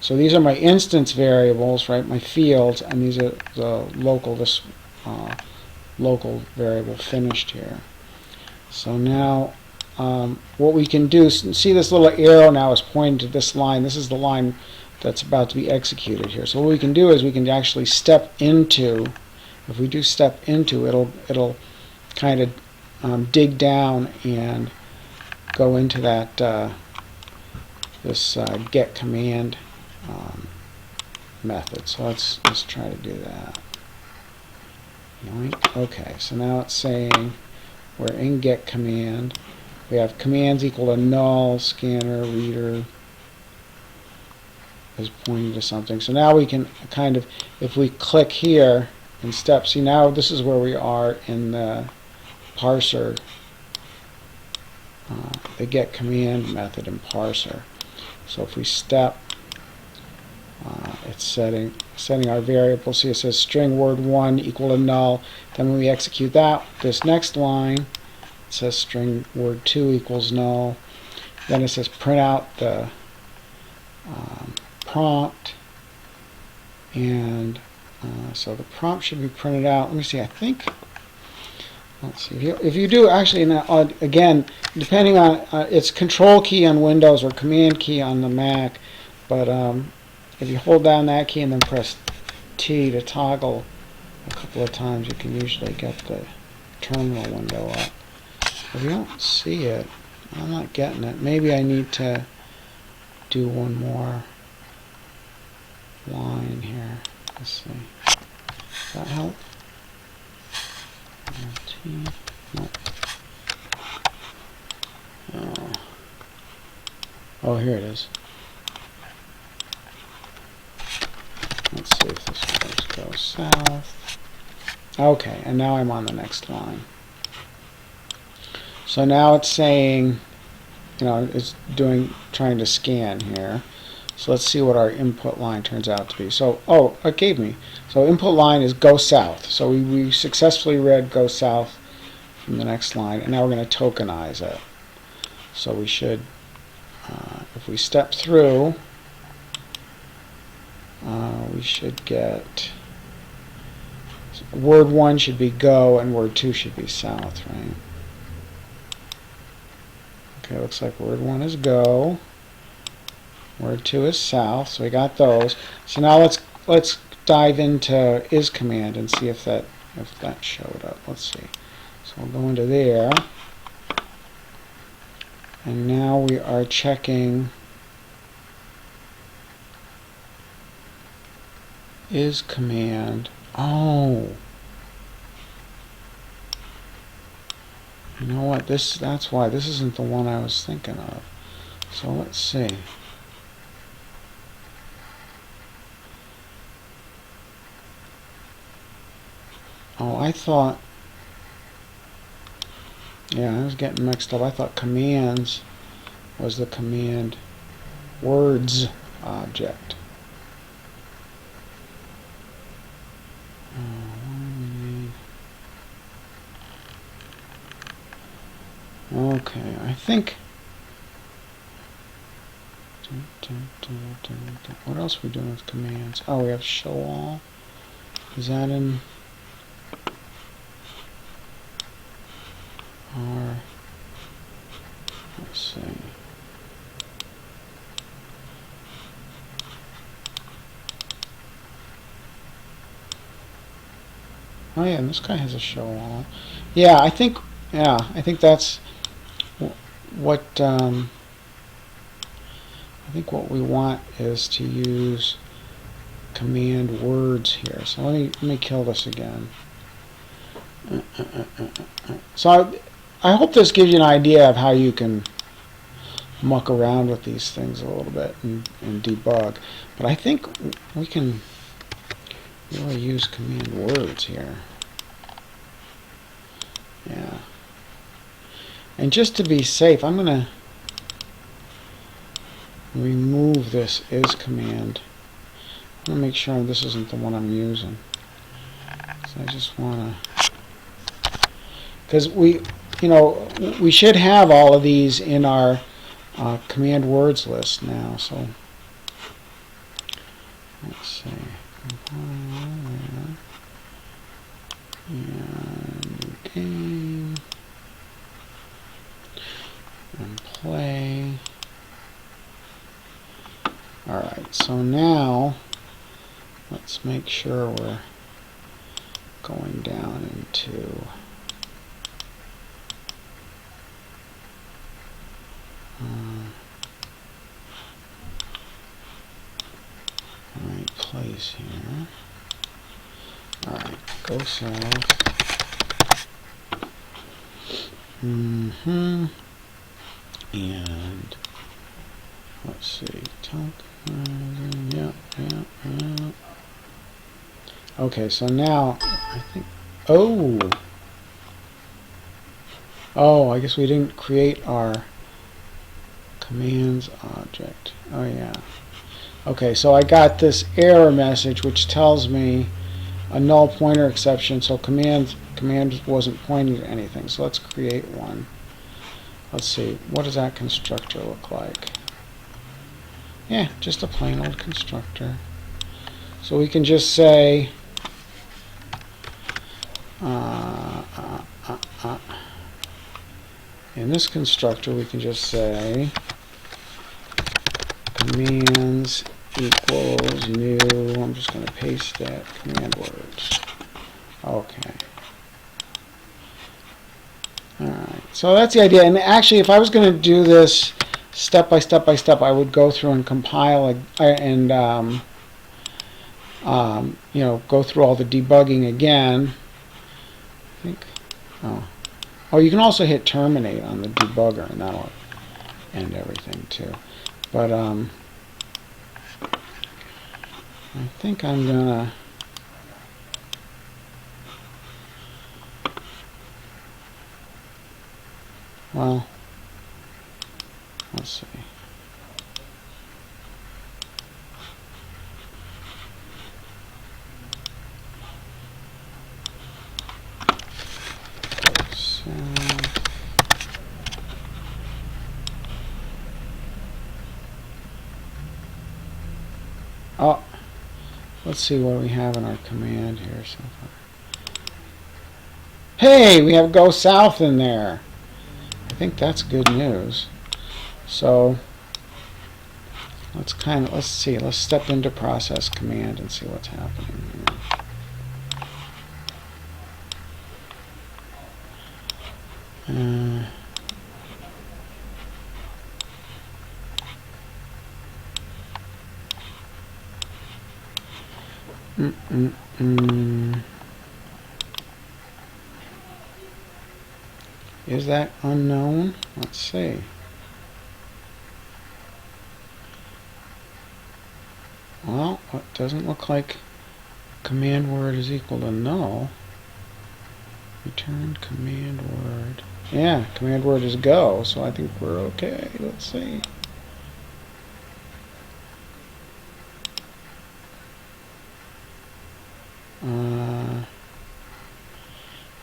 So these are my instance variables, right? My fields, and these are the local local variable finished here. So now what we can do, see this little arrow now is pointing to this line. This is the line that's about to be executed here. So what we can do is we can actually step into, if we do step into, it'll kind of dig down and go into that this get command method. So let's try to do that. Okay, so now it's saying we're in get command. We have commands equal to null, scanner, reader is pointing to something. So now we can kind of, if we click here in step, see now this is where we are in the parser, the get command method in parser. So if we step, it's setting our variable. See, it says string word1 equal to null. Then when we execute that, this next line, it says string word2 equals null. Then it says print out the prompt, and so the prompt should be printed out. Let me see. I think. Let's see. If you do actually, again, depending on it's Control key on Windows or Command key on the Mac, but if you hold down that key and then press T to toggle a couple of times, you can usually get the terminal window up. If you don't see it, I'm not getting it. Maybe I need to do one more line here. Let's see. Does that help? No. Oh, here it is. Let's see if this works. Go south. Okay, and now I'm on the next line. So now it's saying, it's trying to scan here. So let's see what our input line turns out to be. So, it gave me. So input line is go south. So we successfully read go south from the next line, and now we're going to tokenize it. So we should, if we step through, we should get, word 1 should be go and word 2 should be south, right? Okay, looks like word 1 is go, word 2 is south, so we got those. So now let's dive into is command and see if that showed up. Let's see. So we'll go into there, and now we are checking is command. Oh, you know what? That's why this isn't the one I was thinking of. So let's see. Oh, I thought. Yeah, I was getting mixed up. I thought commands was the command words object. Okay, I think. What else are we doing with commands? Oh, we have show all. Is that in? Or let's see. Oh yeah, and this guy has a show all. Yeah, I think that's what I think what we want is to use command words here. So let me kill this again. So I hope this gives you an idea of how you can muck around with these things a little bit and debug. But I think we can really use command words here. Yeah. And just to be safe, I'm going to remove this is command. I'm going to make sure this isn't the one I'm using. So I just want to, because we should have all of these in our command words list now. So let's see, and new game, and play. Alright, so now let's make sure we're going down into the right place here. Alright, go south. And let's see, yeah. Okay, so now I think, I guess we didn't create our commands object. Oh yeah. Okay, so I got this error message which tells me a null pointer exception, so command wasn't pointing to anything. So let's create one. Let's see, what does that constructor look like? Yeah, just a plain old constructor. So we can just say in this constructor we can just say commands equals new, I'm just going to paste that, command words. Okay. Alright, so that's the idea. And actually, if I was going to do this step by step by step, I would go through and compile and you know, go through all the debugging again. I think. Oh, you can also hit terminate on the debugger, and that'll end everything too. But I think I'm gonna. Well, let's see. Oh, let's see what we have in our command here so far. Hey, we have go south in there. I think that's good news. So let's see. Let's step into process command and see what's happening here. Is that unknown? Let's see. Well, it doesn't look like command word is equal to null. Return command word. Yeah, command word is go, so I think we're okay. Let's see.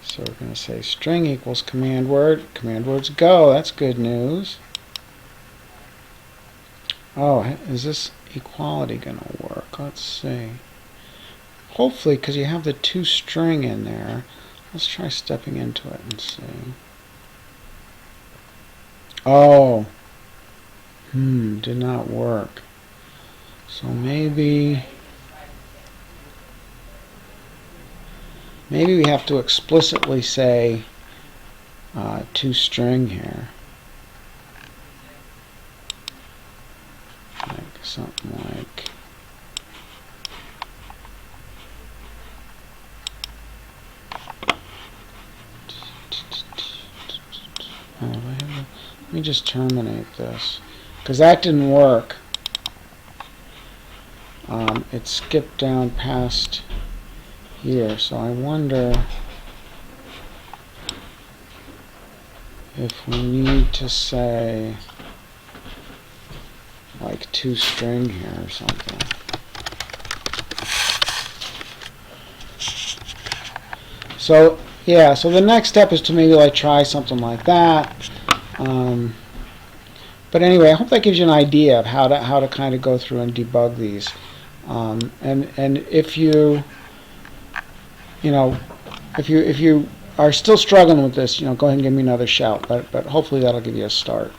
So we're going to say string equals command word. Command word's go. That's good news. Oh, is this equality going to work? Let's see. Hopefully, because you have the toString in there. Let's try stepping into it and see. Oh. Did not work. So maybe we have to explicitly say toString here. Like something like let me just terminate this, because that didn't work. It skipped down past here, so I wonder if we need to say like toString here or something. So yeah, so the next step is to maybe like try something like that. But anyway, I hope that gives you an idea of how to kind of go through and debug these. And if you if you are still struggling with this, go ahead and give me another shout. But hopefully that'll give you a start.